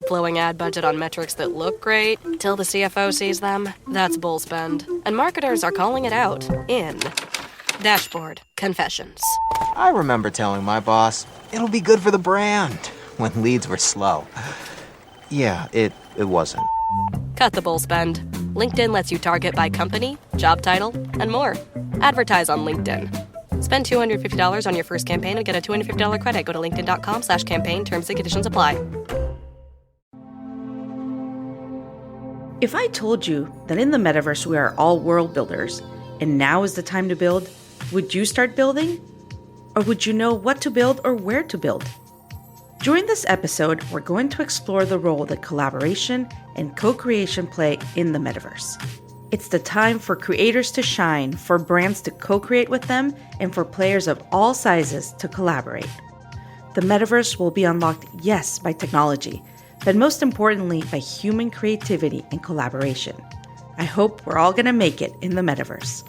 Blowing ad budget on metrics that look great till the CFO sees them, that's bull spend. And marketers are calling it out in Dashboard Confessions. I remember telling my boss, it'll be good for the brand, when leads were slow. Yeah, it wasn't. Cut the bull spend. LinkedIn lets you target by company, job title, and more. Advertise on LinkedIn. Spend $250 on your first campaign and get a $250 credit. Go to linkedin.com/campaign. Terms and conditions apply. If I told you that in the metaverse we are all world builders, and now is the time to build, would you start building? Or would you know what to build or where to build? During this episode, we're going to explore the role that collaboration and co-creation play in the metaverse. It's the time for creators to shine, for brands to co-create with them, and for players of all sizes to collaborate. The metaverse will be unlocked, yes, by technology, but most importantly, by human creativity and collaboration. I hope we're all going to make it in the metaverse.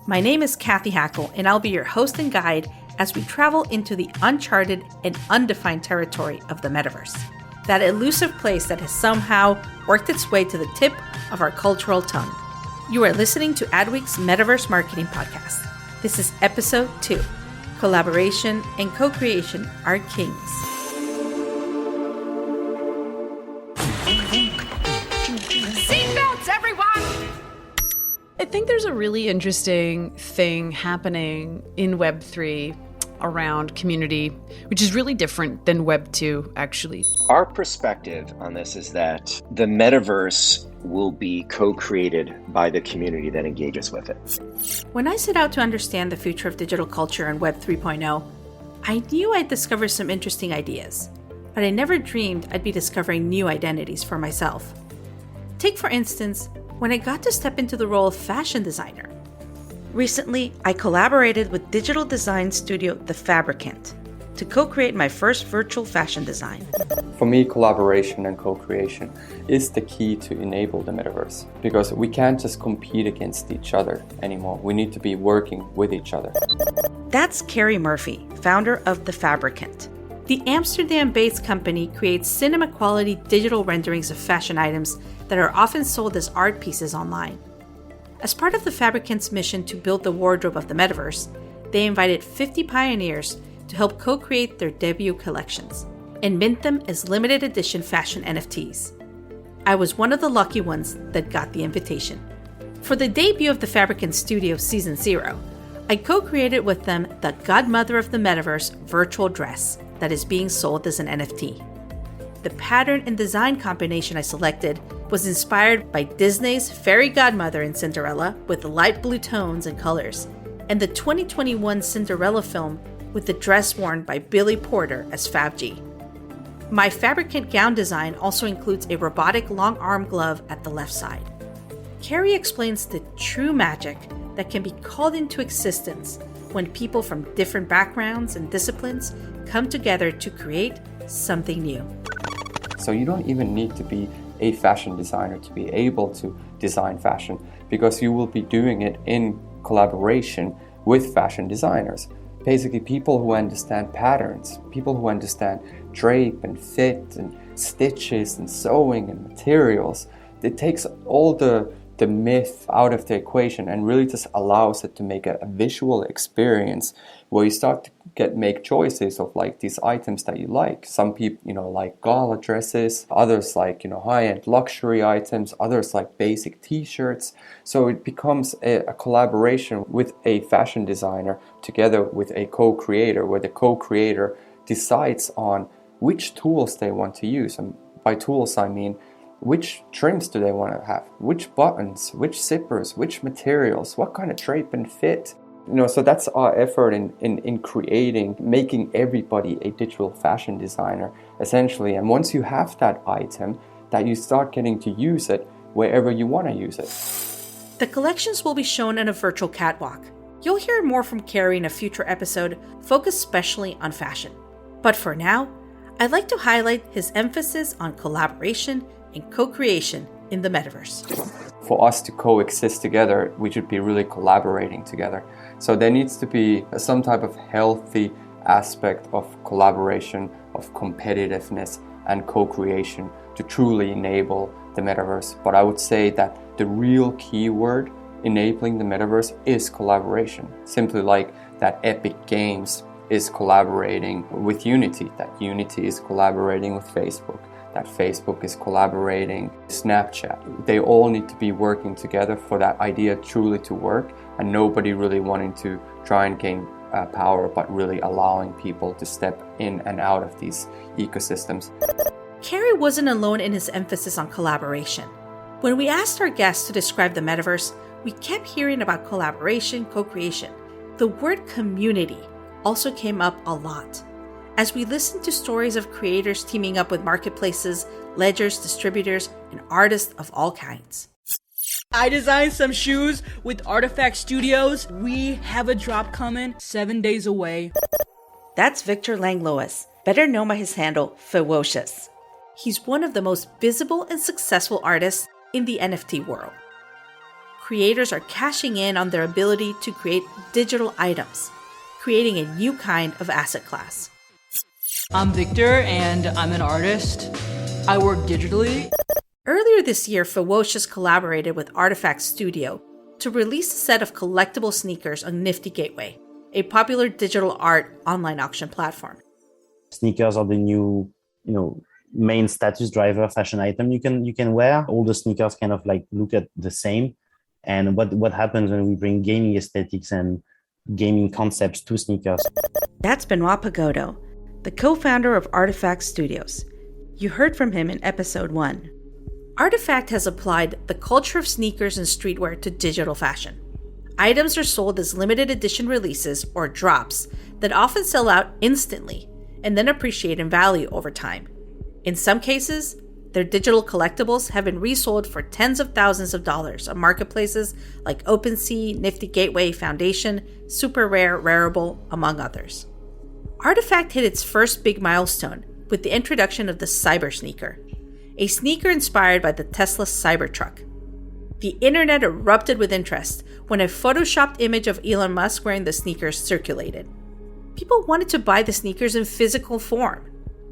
My name is Kathy Hackle, and I'll be your host and guide as we travel into the uncharted and undefined territory of the metaverse, that elusive place that has somehow worked its way to the tip of our cultural tongue. You are listening to Adweek's Metaverse Marketing Podcast. This is episode 2, Collaboration and Co-Creation Are Kings. Seatbelts, everyone! I think there's a really interesting thing happening in Web3 around community, which is really different than Web 2, actually. Our perspective on this is that the metaverse will be co-created by the community that engages with it. When I set out to understand the future of digital culture and Web 3.0, I knew I'd discover some interesting ideas, but I never dreamed I'd be discovering new identities for myself. Take, for instance, when I got to step into the role of fashion designer. Recently, I collaborated with digital design studio The Fabricant to co-create my first virtual fashion design. For me, collaboration and co-creation is the key to enable the metaverse, because we can't just compete against each other anymore. We need to be working with each other. That's Carrie Murphy, founder of The Fabricant. The Amsterdam-based company creates cinema-quality digital renderings of fashion items that are often sold as art pieces online. As part of The Fabricant's mission to build the wardrobe of the metaverse, they invited 50 pioneers to help co-create their debut collections and mint them as limited edition fashion NFTs. I was one of the lucky ones that got the invitation. For the debut of The Fabricant Studio Season 0, I co-created with them the Godmother of the Metaverse virtual dress that is being sold as an NFT. The pattern and design combination I selected was inspired by Disney's fairy godmother in Cinderella with light blue tones and colors, and the 2021 Cinderella film with the dress worn by Billy Porter as Fab-G. My Fabricant gown design also includes a robotic long arm glove at the left side. Carrie explains the true magic that can be called into existence when people from different backgrounds and disciplines come together to create something new. So you don't even need to be a fashion designer to be able to design fashion, because you will be doing it in collaboration with fashion designers. Basically, people who understand patterns, people who understand drape and fit and stitches and sewing and materials. It takes all the myth out of the equation and really just allows it to make a visual experience where you start to make choices of like these items that you like. Some people, like gala dresses, others like, high-end luxury items, others like basic t-shirts. So it becomes a collaboration with a fashion designer together with a co-creator, where the co-creator decides on which tools they want to use. And by tools, I mean which trims do they want to have, which buttons, which zippers, which materials, what kind of drape and fit. So that's our effort in creating, making everybody a digital fashion designer, essentially. And once you have that item, that you start getting to use it wherever you want to use it. The collections will be shown in a virtual catwalk. You'll hear more from Carrie in a future episode focused specially on fashion. But for now, I'd like to highlight his emphasis on collaboration and co-creation in the metaverse. For us to coexist together, we should be really collaborating together. So there needs to be some type of healthy aspect of collaboration, of competitiveness and co-creation to truly enable the metaverse. But I would say that the real key word enabling the metaverse is collaboration. Simply like that Epic Games is collaborating with Unity, that Unity is collaborating with Facebook, that Facebook is collaborating with Snapchat. They all need to be working together for that idea truly to work, and nobody really wanting to try and gain power, but really allowing people to step in and out of these ecosystems. Cary wasn't alone in his emphasis on collaboration. When we asked our guests to describe the metaverse, we kept hearing about collaboration, co-creation. The word community also came up a lot. As we listened to stories of creators teaming up with marketplaces, ledgers, distributors, and artists of all kinds. I designed some shoes with Artifact Studios. We have a drop coming 7 days away. That's Victor Langlois, better known by his handle, Ferocious. He's one of the most visible and successful artists in the NFT world. Creators are cashing in on their ability to create digital items, creating a new kind of asset class. I'm Victor, and I'm an artist. I work digitally. Earlier this year, Ferocious collaborated with Artifact Studio to release a set of collectible sneakers on Nifty Gateway, a popular digital art online auction platform. Sneakers are the new, main status driver fashion item you can wear. All the sneakers kind of like look at the same. And what happens when we bring gaming aesthetics and gaming concepts to sneakers? That's Benoit Pagodo, the co-founder of Artifact Studios. You heard from him in episode 1. Artifact has applied the culture of sneakers and streetwear to digital fashion. Items are sold as limited edition releases or drops that often sell out instantly and then appreciate in value over time. In some cases, their digital collectibles have been resold for tens of thousands of dollars on marketplaces like OpenSea, Nifty Gateway, Foundation, Super Rare, Rarible, among others. Artifact hit its first big milestone with the introduction of the Cyber Sneaker, a sneaker inspired by the Tesla Cybertruck. The internet erupted with interest when a photoshopped image of Elon Musk wearing the sneakers circulated. People wanted to buy the sneakers in physical form,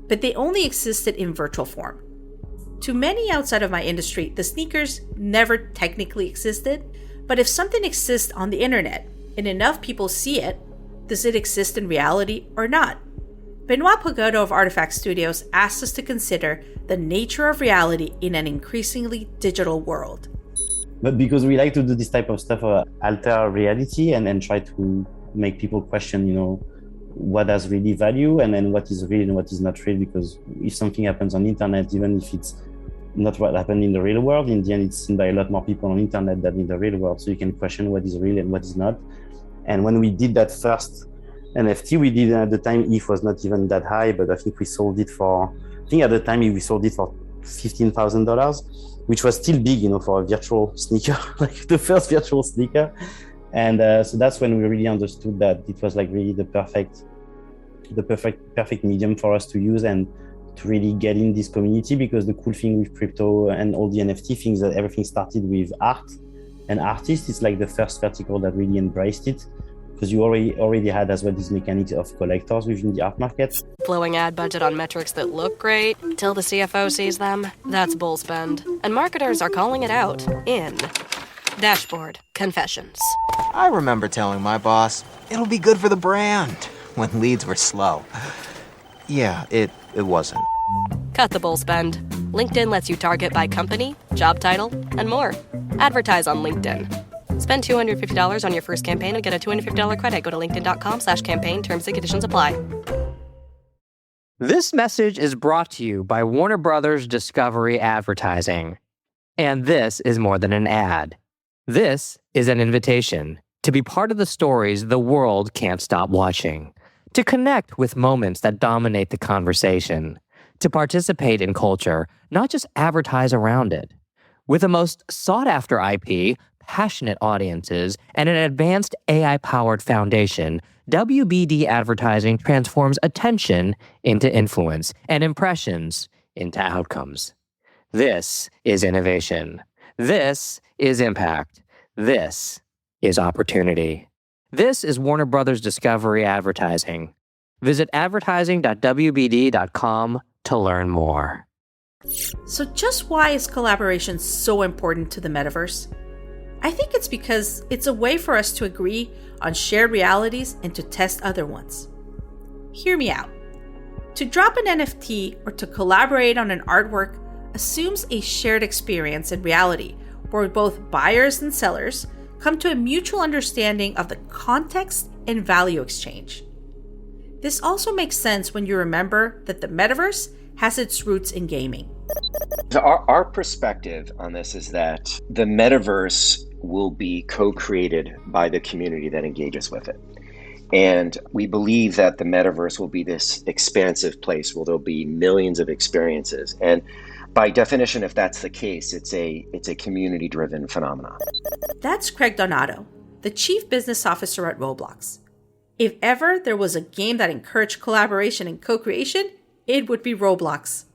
but they only existed in virtual form. To many outside of my industry, the sneakers never technically existed, but if something exists on the internet and enough people see it, does it exist in reality or not? Benoit Pagodo of Artifact Studios asked us to consider the nature of reality in an increasingly digital world. But because we like to do this type of stuff, alter reality and try to make people question, what has really value and then what is real and what is not real. Because if something happens on the internet, even if it's not what happened in the real world, in the end, it's seen by a lot more people on the internet than in the real world. So you can question what is real and what is not. And when we did that first NFT, we did at the time, ETH was not even that high, but I think we sold it for, at the time we sold it for $15,000, which was still big, for a virtual sneaker, like the first virtual sneaker. And so that's when we really understood that it was like really the perfect medium for us to use and to really get in this community. Because the cool thing with crypto and all the NFT things, that everything started with art and artists. It's like the first vertical that really embraced it, because you already had as well this mechanics of collectors within the art market. Blowing ad budget on metrics that look great till the CFO sees them. That's bull spend. And marketers are calling it out in Dashboard Confessions. I remember telling my boss, it'll be good for the brand, when leads were slow. Yeah, it wasn't. Cut the bull spend. LinkedIn lets you target by company, job title, and more. Advertise on LinkedIn. Spend $250 on your first campaign and get a $250 credit. Go to linkedin.com/campaign. Terms and conditions apply. This message is brought to you by Warner Brothers Discovery Advertising. And this is more than an ad. This is an invitation to be part of the stories the world can't stop watching, to connect with moments that dominate the conversation, to participate in culture, not just advertise around it. With the most sought-after IP, passionate audiences, and an advanced AI-powered foundation, WBD advertising transforms attention into influence and impressions into outcomes. This is innovation. This is impact. This is opportunity. This is Warner Brothers Discovery Advertising. Visit advertising.wbd.com to learn more. So just why is collaboration so important to the metaverse? I think it's because it's a way for us to agree on shared realities and to test other ones. Hear me out. To drop an NFT or to collaborate on an artwork assumes a shared experience in reality where both buyers and sellers come to a mutual understanding of the context and value exchange. This also makes sense when you remember that the metaverse has its roots in gaming. So our perspective on this is that the metaverse will be co-created by the community that engages with it. And we believe that the metaverse will be this expansive place where there'll be millions of experiences. And by definition, if that's the case, it's a community-driven phenomenon. That's Craig Donato, the Chief Business Officer at Roblox. If ever there was a game that encouraged collaboration and co-creation, it would be Roblox.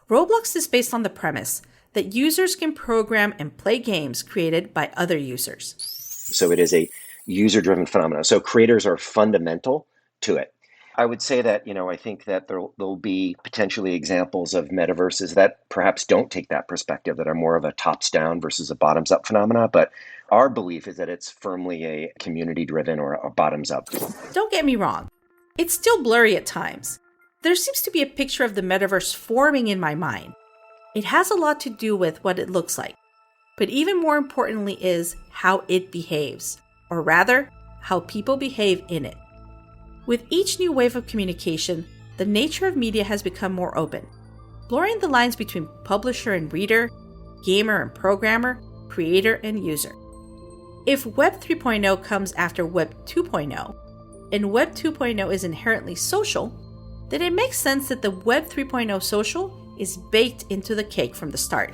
Roblox is based on the premise that users can program and play games created by other users. So it is a user-driven phenomenon. So creators are fundamental to it. I would say that, I think that there'll be potentially examples of metaverses that perhaps don't take that perspective, that are more of a tops-down versus a bottoms-up phenomena. But our belief is that it's firmly a community-driven or a bottoms-up. Don't get me wrong. It's still blurry at times. There seems to be a picture of the metaverse forming in my mind. It has a lot to do with what it looks like, but even more importantly is how it behaves, or rather, how people behave in it. With each new wave of communication, the nature of media has become more open, blurring the lines between publisher and reader, gamer and programmer, creator and user. If Web 3.0 comes after Web 2.0, and Web 2.0 is inherently social, then it makes sense that the Web 3.0 social is baked into the cake from the start.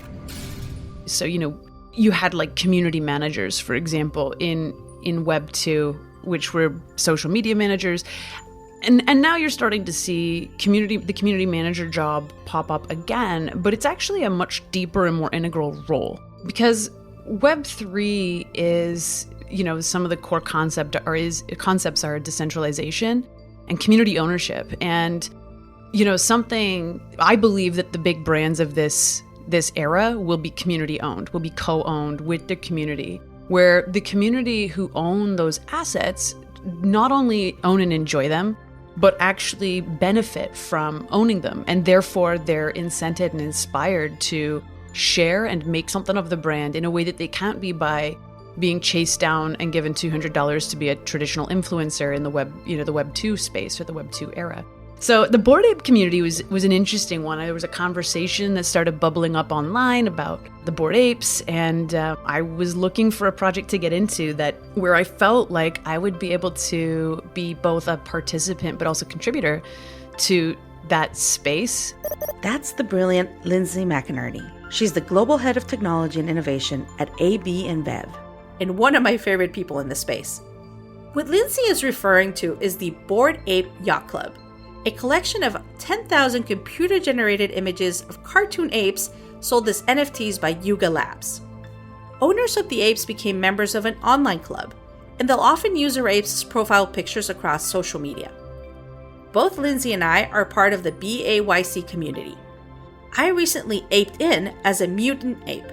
So, you had like community managers, for example, in Web 2, which were social media managers. And now you're starting to see the community manager job pop up again, but it's actually a much deeper and more integral role. Because Web 3 is, some of the core concepts are decentralization and community ownership. And, something I believe that the big brands of this era will be community owned, will be co-owned with the community, where the community who own those assets not only own and enjoy them, but actually benefit from owning them. And therefore they're incented and inspired to share and make something of the brand in a way that they can't be by being chased down and given $200 to be a traditional influencer in the Web 2 space or the Web 2 era. So the Bored Ape community was an interesting one. There was a conversation that started bubbling up online about the Bored Apes, and I was looking for a project to get into where I felt like I would be able to be both a participant but also contributor to that space. That's the brilliant Lindsay McInerney. She's the Global Head of Technology and Innovation at AB InBev, and one of my favorite people in the space. What Lindsay is referring to is the Bored Ape Yacht Club, a collection of 10,000 computer-generated images of cartoon apes sold as NFTs by Yuga Labs. Owners of the apes became members of an online club, and they'll often use their apes as profile pictures across social media. Both Lindsay and I are part of the BAYC community. I recently aped in as a mutant ape.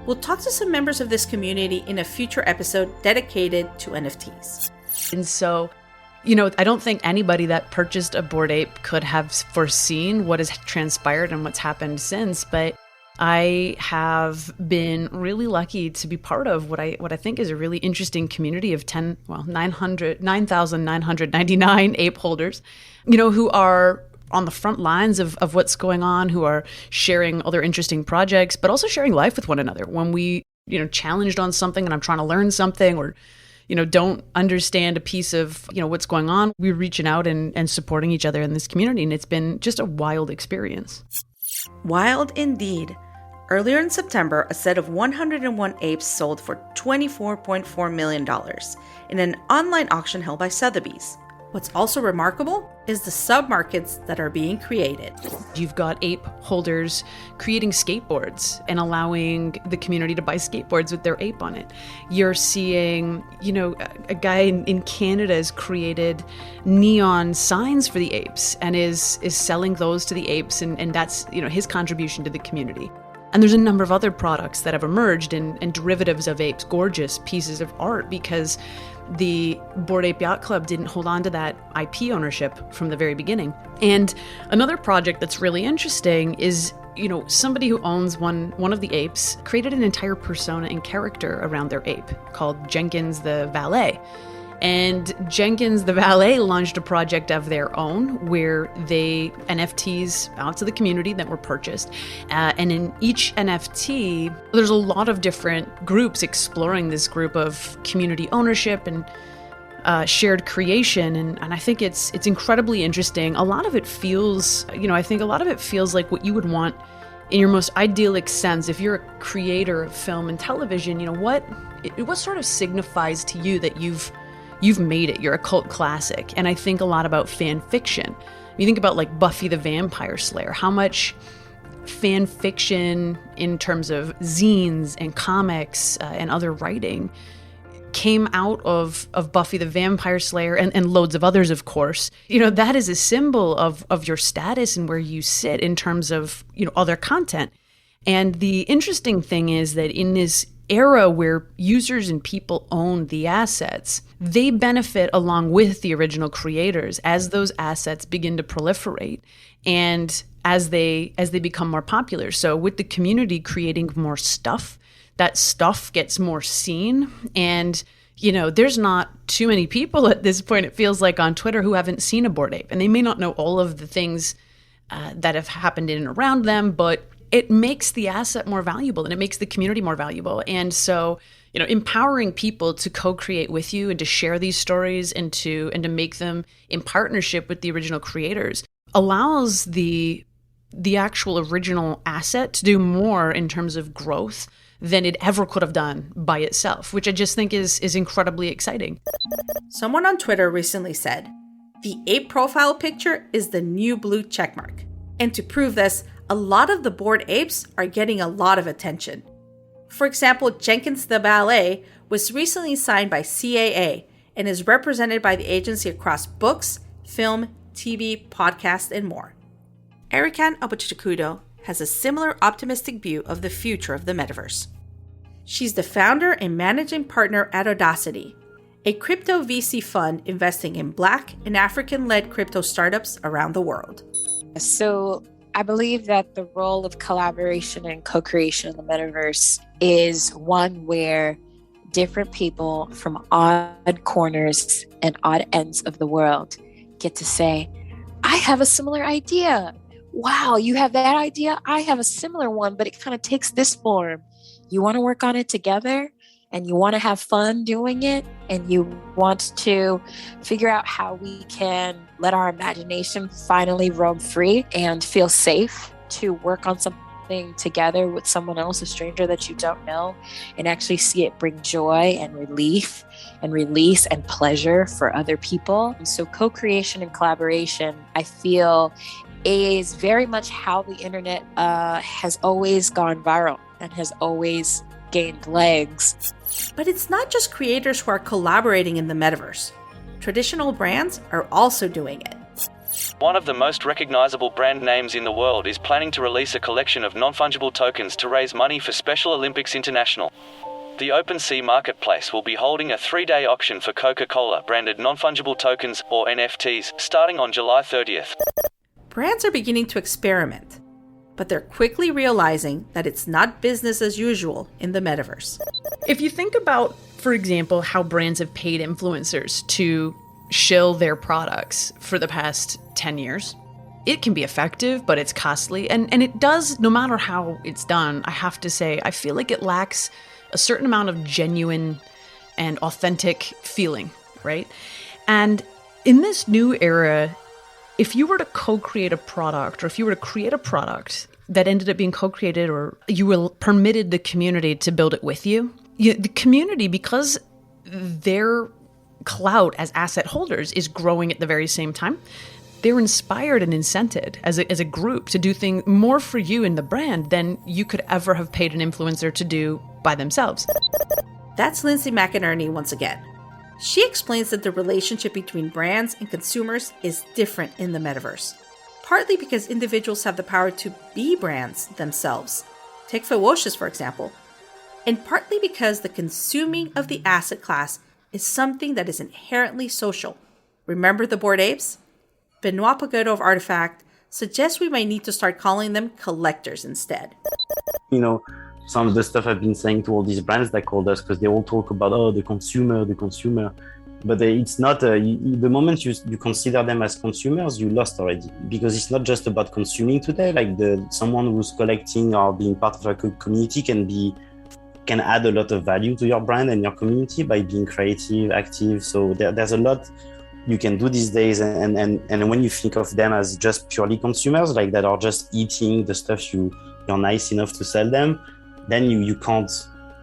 We'll talk to some members of this community in a future episode dedicated to NFTs. And so, I don't think anybody that purchased a Bored Ape could have foreseen what has transpired and what's happened since, but I have been really lucky to be part of what I think is a really interesting community of 9,999 ape holders, who are on the front lines of what's going on, who are sharing other interesting projects, but also sharing life with one another. When we, challenged on something and I'm trying to learn something or, don't understand a piece of, what's going on, we're reaching out and supporting each other in this community. And it's been just a wild experience. Wild indeed. Earlier in September, a set of 101 apes sold for $24.4 million in an online auction held by Sotheby's. What's also remarkable is the submarkets that are being created. You've got ape holders creating skateboards and allowing the community to buy skateboards with their ape on it. You're seeing, a guy in Canada has created neon signs for the apes and is selling those to the apes, and that's, his contribution to the community. And there's a number of other products that have emerged and derivatives of apes, gorgeous pieces of art, because the Bored Ape Yacht Club didn't hold on to that IP ownership from the very beginning. And another project that's really interesting is, somebody who owns one of the apes created an entire persona and character around their ape called Jenkins the Valet. And Jenkins the Valet launched a project of their own where they NFTs out to the community that were purchased. And in each NFT, there's a lot of different groups exploring this group of community ownership and shared creation. And I think it's incredibly interesting. A lot of it feels, I think a lot of it feels like what you would want in your most idyllic sense. If you're a creator of film and television, what sort of signifies to you that you've made it, you're a cult classic. And I think a lot about fan fiction. You think about like Buffy the Vampire Slayer, how much fan fiction in terms of zines and comics and other writing came out of Buffy the Vampire Slayer and loads of others, of course. That is a symbol of your status and where you sit in terms of, other content. And the interesting thing is that in this era where users and people own the assets, they benefit along with the original creators as those assets begin to proliferate and as they become more popular. So with the community creating more stuff, that stuff gets more seen. And, there's not too many people at this point, it feels like, on Twitter who haven't seen a Bored Ape. And they may not know all of the things that have happened in and around them, but it makes the asset more valuable and it makes the community more valuable. And so, empowering people to co-create with you and to share these stories and to make them in partnership with the original creators allows the actual original asset to do more in terms of growth than it ever could have done by itself, which I just think is incredibly exciting. Someone on Twitter recently said, "The ape profile picture is the new blue checkmark." And to prove this, a lot of the Bored Apes are getting a lot of attention. For example, Jenkins the Ballet was recently signed by CAA and is represented by the agency across books, film, TV, podcast, and more. Erican Abuchikudo has a similar optimistic view of the future of the metaverse. She's the founder and managing partner at Audacity, a crypto VC fund investing in Black and African-led crypto startups around the world. So I believe that the role of collaboration and co-creation in the metaverse is one where different people from odd corners and odd ends of the world get to say, I have a similar idea. Wow, you have that idea? I have a similar one, but it kind of takes this form. You want to work on it together and you want to have fun doing it and you want to figure out how we can let our imagination finally roam free and feel safe to work on something together with someone else, a stranger that you don't know, and actually see it bring joy and relief and release and pleasure for other people. So co-creation and collaboration, I feel, is very much how the internet has always gone viral and has always gained legs. But it's not just creators who are collaborating in the metaverse. Traditional brands are also doing it. One of the most recognizable brand names in the world is planning to release a collection of non-fungible tokens to raise money for Special Olympics International. The OpenSea marketplace will be holding a 3-day auction for Coca-Cola branded non-fungible tokens, or NFTs, starting on July 30th. Brands are beginning to experiment, but they're quickly realizing that it's not business as usual in the metaverse. If you think about, for example, how brands have paid influencers to shill their products for the past 10 years, it can be effective, but it's costly. And it does, no matter how it's done, I have to say, I feel like it lacks a certain amount of genuine and authentic feeling, right? And in this new era, if you were to co-create a product, or if you were to create a product that ended up being co-created, or you will permitted the community to build it with you, the community, because they're clout as asset holders is growing at the very same time, they're inspired and incented as a group to do things more for you and the brand than you could ever have paid an influencer to do by themselves. That's Lindsay McInerney once again. She explains that the relationship between brands and consumers is different in the metaverse, partly because individuals have the power to be brands themselves. Take Ferocious, for example. And partly because the consuming of the asset class is something that is inherently social. Remember the Bored Apes? Benoit Pagoda of Artifact suggests we might need to start calling them collectors instead. You know, some of the stuff I've been saying to all these brands that called us, because they all talk about, the consumer. But it's not, the moment you consider them as consumers, you lost already. Because it's not just about consuming today. Like someone who's collecting or being part of a community can add a lot of value to your brand and your community by being creative, active. So there's a lot you can do these days. And when you think of them as just purely consumers, like that are just eating the stuff you're nice enough to sell them, then you can't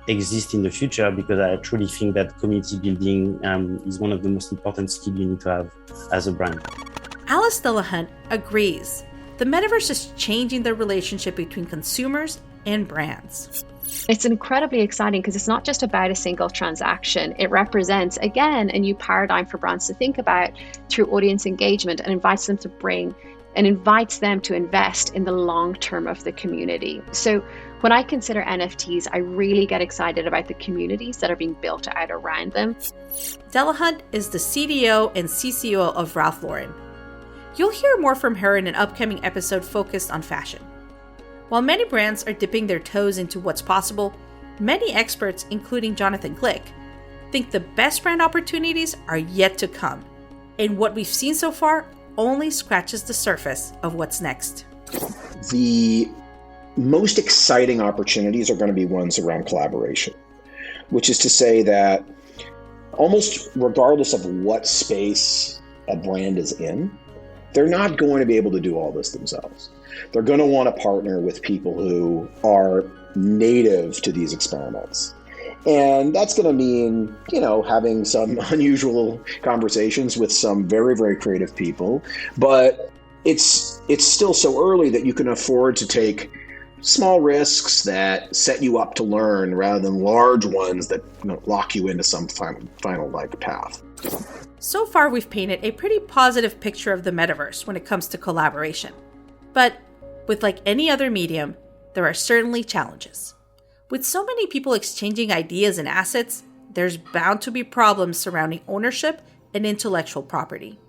exist in the future, because I truly think that community building is one of the most important skills you need to have as a brand. Alice Delahunt agrees. The metaverse is changing the relationship between consumers and brands. It's incredibly exciting because it's not just about a single transaction. It represents, again, a new paradigm for brands to think about through audience engagement, and invites them to invest in the long term of the community. So when I consider NFTs, I really get excited about the communities that are being built out around them. Delahunt is the CDO and CCO of Ralph Lauren. You'll hear more from her in an upcoming episode focused on fashion. While many brands are dipping their toes into what's possible, many experts, including Jonathan Glick, think the best brand opportunities are yet to come. And what we've seen so far only scratches the surface of what's next. The most exciting opportunities are going to be ones around collaboration, which is to say that almost regardless of what space a brand is in, they're not going to be able to do all this themselves. They're going to want to partner with people who are native to these experiments. And that's going to mean, having some unusual conversations with some very, very creative people. But it's still so early that you can afford to take small risks that set you up to learn rather than large ones that lock you into some final path. So far, we've painted a pretty positive picture of the metaverse when it comes to collaboration. But with like any other medium, there are certainly challenges. With so many people exchanging ideas and assets, there's bound to be problems surrounding ownership and intellectual property.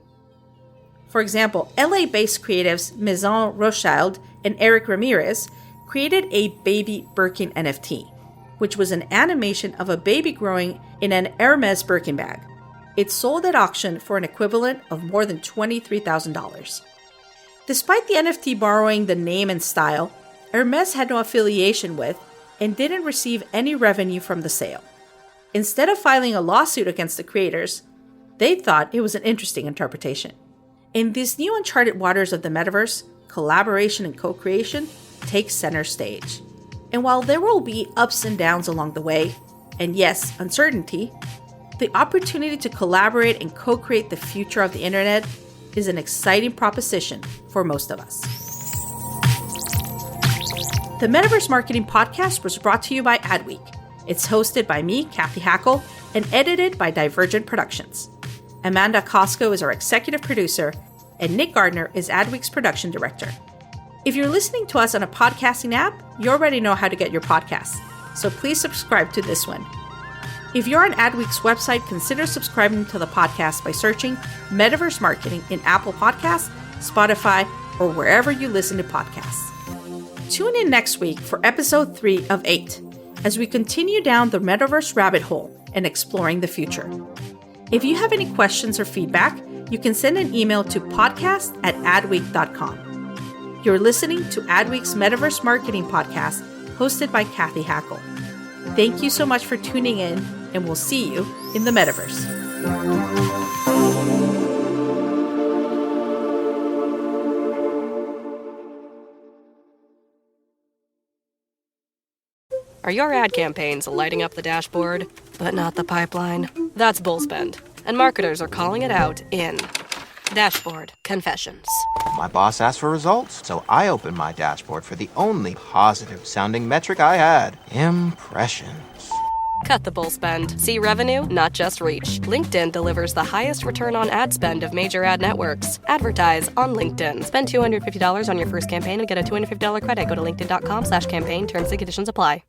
For example, LA-based creatives Maison Rothschild and Eric Ramirez created a baby Birkin NFT, which was an animation of a baby growing in an Hermes Birkin bag. It sold at auction for an equivalent of more than $23,000. Despite the NFT borrowing the name and style, Hermes had no affiliation with and didn't receive any revenue from the sale. Instead of filing a lawsuit against the creators, they thought it was an interesting interpretation. In these new uncharted waters of the metaverse, collaboration and co-creation take center stage. And while there will be ups and downs along the way, and yes, uncertainty, the opportunity to collaborate and co-create the future of the internet is an exciting proposition for most of us. The Metaverse Marketing Podcast was brought to you by Adweek. It's hosted by me, Kathy Hackle, and edited by Divergent Productions. Amanda Costco is our executive producer, and Nick Gardner is Adweek's production director. If you're listening to us on a podcasting app, you already know how to get your podcasts, so please subscribe to this one. If you're on Adweek's website, consider subscribing to the podcast by searching Metaverse Marketing in Apple Podcasts, Spotify, or wherever you listen to podcasts. Tune in next week for episode 3 of 8, as we continue down the Metaverse rabbit hole and exploring the future. If you have any questions or feedback, you can send an email to podcast@adweek.com. You're listening to Adweek's Metaverse Marketing Podcast, hosted by Kathy Hackle. Thank you so much for tuning in, and we'll see you in the Metaverse. Are your ad campaigns lighting up the dashboard, but not the pipeline? That's Bullspend. And marketers are calling it out in Dashboard Confessions. My boss asked for results, so I opened my dashboard for the only positive-sounding metric I had: impressions. Cut the bull spend. See revenue, not just reach. LinkedIn delivers the highest return on ad spend of major ad networks. Advertise on LinkedIn. Spend $250 on your first campaign and get a $250 credit. Go to linkedin.com/campaign. Terms and conditions apply.